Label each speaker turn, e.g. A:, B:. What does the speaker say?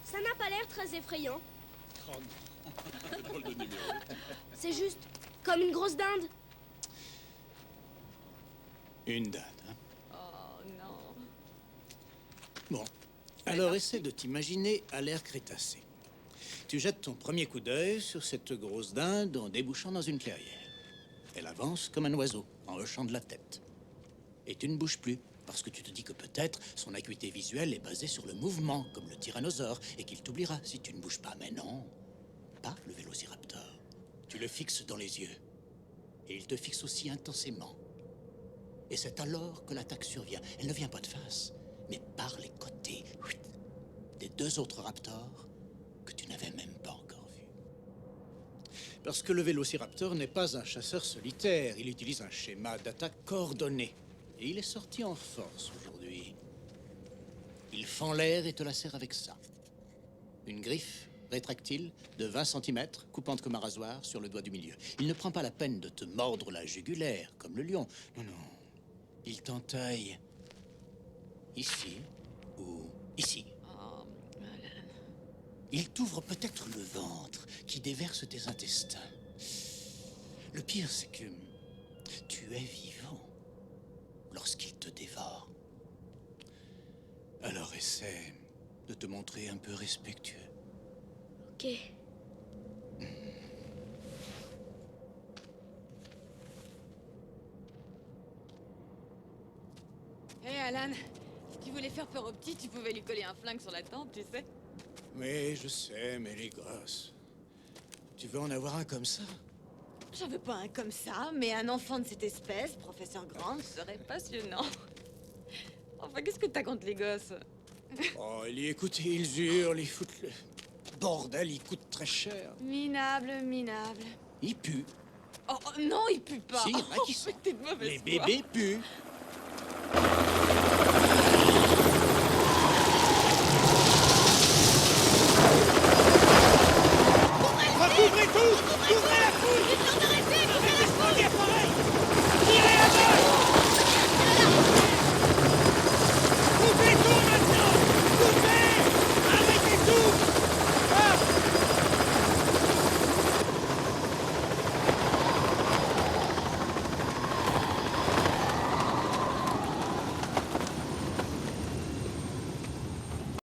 A: Ça n'a pas l'air très effrayant.
B: Oh non. Drôle de numéro.
A: C'est juste comme une grosse dinde.
B: Une dinde, hein?
C: Oh non.
B: Bon, alors essaie de t'imaginer à l'ère Crétacé. Tu jettes ton premier coup d'œil sur cette grosse dinde en débouchant dans une clairière. Elle avance comme un oiseau, en hochant de la tête. Et tu ne bouges plus, parce que tu te dis que peut-être son acuité visuelle est basée sur le mouvement, comme le tyrannosaure, et qu'il t'oubliera si tu ne bouges pas. Mais non, pas le vélociraptor. Tu le fixes dans les yeux, et il te fixe aussi intensément. Et c'est alors que l'attaque survient. Elle ne vient pas de face, mais par les côtés des deux autres raptors que tu n'avais même pas encore vus. Parce que le vélociraptor n'est pas un chasseur solitaire. Il utilise un schéma d'attaque coordonné. Et il est sorti en force aujourd'hui. Il fend l'air et te lacère avec ça. Une griffe rétractile de 20 cm, coupante comme un rasoir, sur le doigt du milieu. Il ne prend pas la peine de te mordre la jugulaire, comme le lion. Non, non. Il t'entaille ici ou ici.
C: Oh, Alan.
B: Il t'ouvre peut-être le ventre qui déverse tes intestins. Le pire, c'est que tu es vivant lorsqu'il te dévore. Alors essaie de te montrer un peu respectueux.
A: Ok.
C: Hé Alan, si tu voulais faire peur au petit, tu pouvais lui coller un flingue sur la tempe, tu sais.
B: Oui, je sais, mais les gosses... Tu veux en avoir un comme ça?
C: J'en veux pas un comme ça, mais un enfant de cette espèce, professeur Grant, serait passionnant. Enfin, qu'est-ce que t'as contre les gosses?
B: Oh, écoutez, ils hurlent, ils foutent le... Bordel, ils coûtent très cher.
C: Minable, minable.
B: Ils puent.
C: Oh, oh, non, il pue pas.
B: Si, il y en a qui
C: Oh,
B: sont.
C: t'es de mauvaise
B: Les
C: foi.
B: bébés puent.